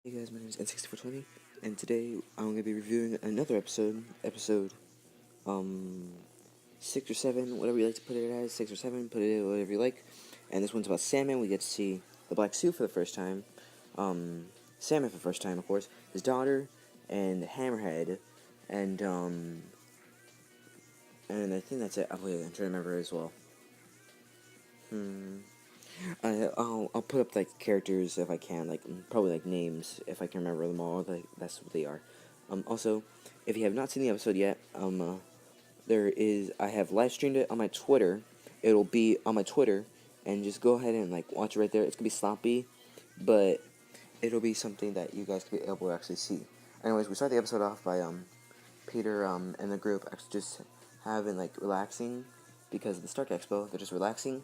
Hey guys, my name is N6420, and today I'm going to be reviewing another episode, um, 6 or 7, whatever you like to put it as, 6 or 7, put it whatever you like, and this one's about Sandman. We get to see the Black Suit for the first time, Sandman for the first time, of course, his daughter, and Hammerhead, and, and I think that's it. I'm trying to remember as well. I'll put up like characters if I can, like probably like names if I can remember them all. Like that's what they are. Also, if you have not seen the episode yet, I have live streamed it on my Twitter. It'll be on my Twitter, and just go ahead and like watch it right there. It's gonna be sloppy, but it'll be something that you guys can be able to actually see. Anyways, we start the episode off by Peter and the group actually just having like relaxing because of the Stark Expo. They're just relaxing,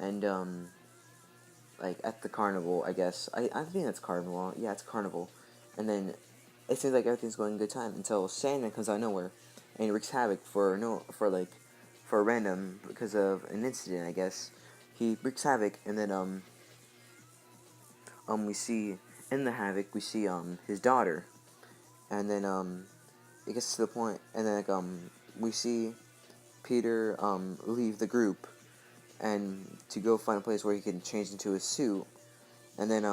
and like at the carnival, I guess. I think that's carnival. Yeah, it's carnival. And then it seems like everything's going good time until Sandman comes out of nowhere and he wreaks havoc for a random because of an incident, I guess. He wreaks havoc, and then we see in the havoc we see his daughter, and then it gets to the point, and then we see Peter leave the group and to go find a place where he can change into a suit. And then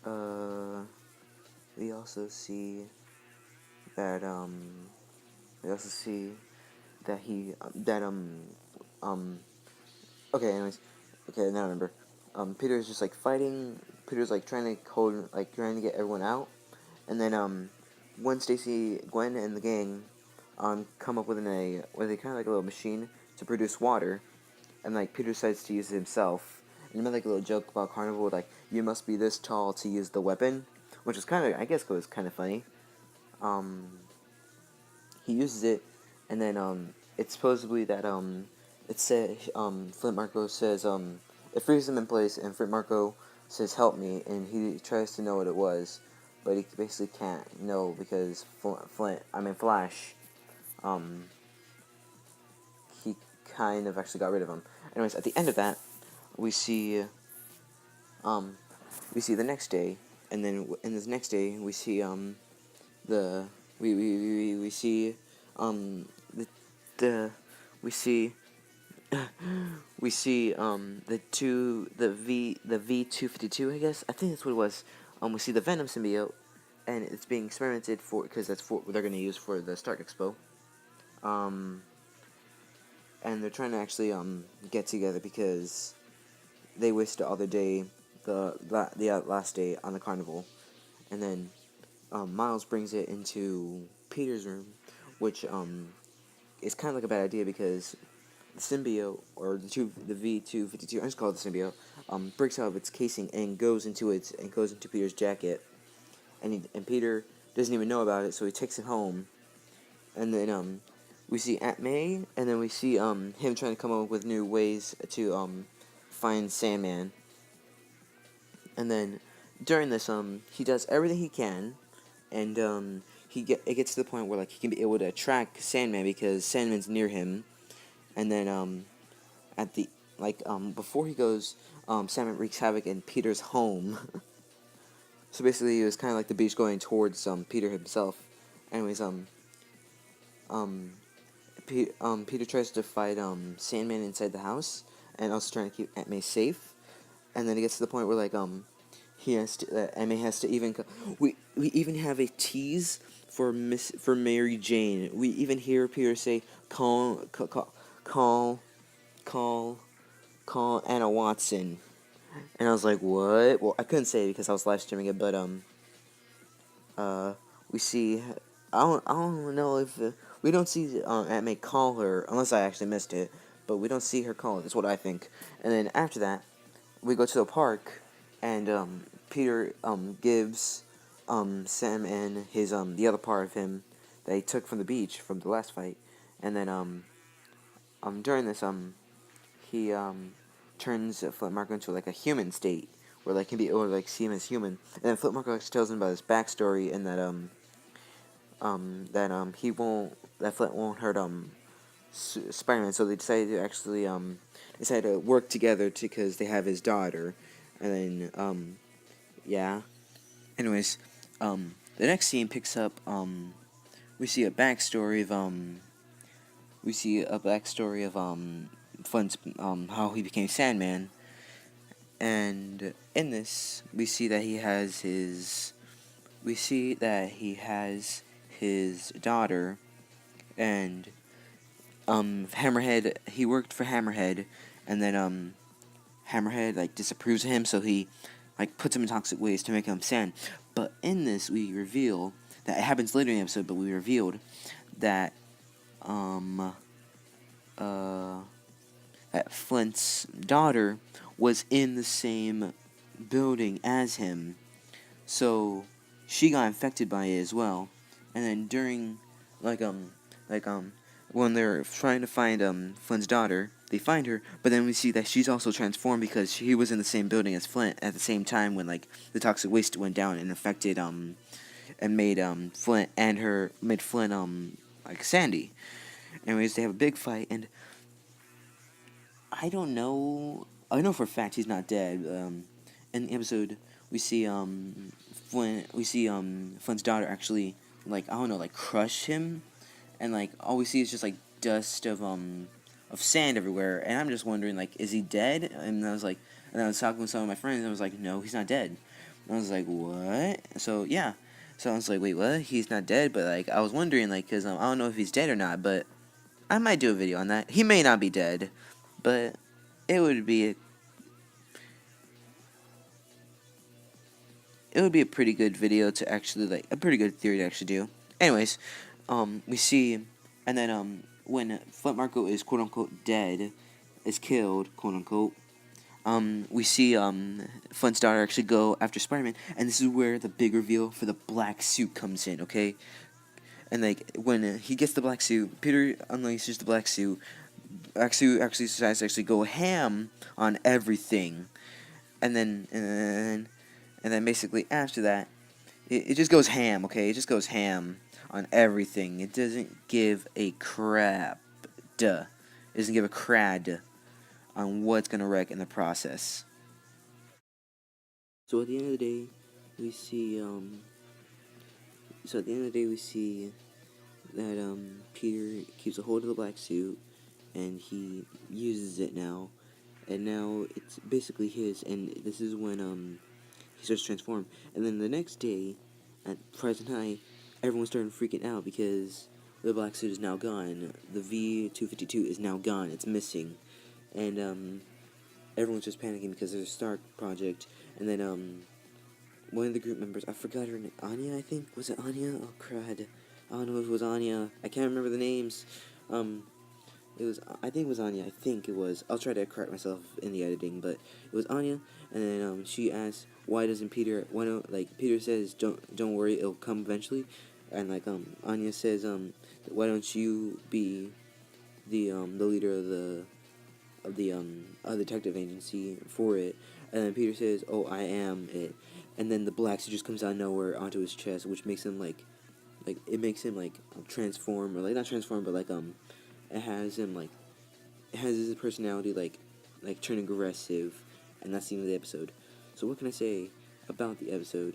uh we also see that we also see that he that okay, anyways, okay, now I remember. Peter's just like fighting. Peter's like trying to trying to get everyone out, and then when Stacy, Gwen, and the gang come up with a kind of like a little machine to produce water, and like Peter decides to use it himself. And you made like a little joke about Carnival, like you must be this tall to use the weapon, which is kind of, I guess, was kind of funny. He uses it, and then it's supposedly that it said Flint Marco says it freezes him in place, and Flint Marco says help me, and he tries to know what it was, but he basically can't know because Flash, um, he kind of actually got rid of him. Anyways, at the end of that, we see um, the next day, and then in this next day we see the we see the we see we see the V252, I guess. I think that's what it was. We see the Venom symbiote, and it's being experimented for because that's for what they're going to use for the Stark Expo. And they're trying to actually get together because they wasted all their day, the last day on the carnival, and then Miles brings it into Peter's room, which is kind of like a bad idea because the symbiote, or the V252, I just call it the symbiote, breaks out of its casing and goes into Peter's jacket, and Peter doesn't even know about it, so he takes it home, and then we see Aunt May, and then we see him trying to come up with new ways to find Sandman, and then during this he does everything he can, and it gets to the point where like he can be able to track Sandman because Sandman's near him, and then at the before he goes, Sandman wreaks havoc in Peter's home. So basically, it was kind of like the beast going towards Peter himself. Anyways, um, Peter tries to fight Sandman inside the house, and also trying to keep Aunt May safe. And then it gets to the point where like Aunt May has to even we even have a tease for Mary Jane. We even hear Peter say call call call Anna Watson. And I was like, what? Well, I couldn't say it because I was live streaming it, but we see. I don't know if we don't see Aunt May call her unless I actually missed it, but we don't see her call it. That's what I think. And then after that, we go to the park, and Peter gives Sam and his the other part of him that he took from the beach from the last fight, and then during this he turns Flint Marko into like a human state where like can be able to like see him as human, and then Flint Marko tells him about his backstory and that he won't that Flint won't hurt Spider-Man, so they decided to actually work together because they have his daughter, and then yeah, Anyways, the next scene picks up. We see a backstory of Flint's how he became Sandman, and in this we see that he has his daughter, and Hammerhead. He worked for Hammerhead, and then Hammerhead like disapproves of him, so he like puts him in toxic waste to make him sand. But in this, we reveal that it happens later in the episode. But we revealed that that Flint's daughter was in the same building as him, so she got infected by it as well. And then during when they're trying to find Flint's daughter, they find her, but then we see that she's also transformed because he was in the same building as Flint at the same time when like the toxic waste went down and affected and made Flint like Sandy. Anyways, they have a big fight, and I don't know. I know for a fact he's not dead. In the episode, we see Flint's daughter actually like crush him, and like all we see is just like dust of sand everywhere, and I'm just wondering like, is he dead? And I was talking with some of my friends, and I was like, no, he's not dead. And I was like, what? So yeah, so I was like, wait, what? He's not dead? But like I was wondering like, cause I don't know if he's dead or not, but I might do a video on that. He may not be dead, but it would be a pretty good video to actually like a pretty good theory to actually do. Anyways, we see, and then when Flint Marko is quote unquote dead, is killed quote unquote. We see Flint's daughter actually go after Spider-Man, and this is where the big reveal for the black suit comes in. Okay, and like when he gets the black suit, Peter unleashes the black suit. Actually decides to actually go ham on everything, and then basically after that, it just goes ham. Okay, it just goes ham on everything. It doesn't give a crap. It doesn't give a crad on what's gonna wreck in the process. So at the end of the day, we see that Peter keeps a hold of the black suit, and he uses it now, and now it's basically his. And this is when he starts to transform. And then the next day, at present high, everyone's starting freaking out because the black suit is now gone. The V-252 is now gone. It's missing, and everyone's just panicking because there's a Stark project. And then one of the group members, I forgot her name, Anya, I think? Was it Anya? Oh, crud. I don't know if it was Anya. I can't remember the names. I think it was Anya. I think it was. I'll try to correct myself in the editing, but it was Anya. And then she asks, "Why doesn't Peter? Why don't like Peter says, don't worry, it'll come eventually." And like Anya says, "Why don't you be the leader of the detective agency for it?" And then Peter says, "Oh, I am it." And then the black suit just comes out of nowhere onto his chest, which makes him like it makes him like transform, or like not transform, but like it has his personality like turn aggressive, and that's the end of the episode. So what can I say about the episode?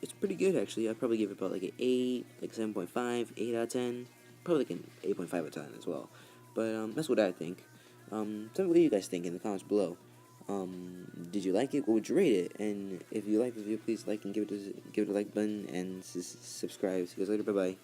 It's pretty good actually. I'd probably give it about like an 8, like 7.5, 8 out of 10. Probably like an 8.5 out of 10 as well. But that's what I think. Tell me what you guys think in the comments below. Did you like it? What would you rate it? And if you like the video, please like and give it a like button and subscribe. See you guys later. Bye bye.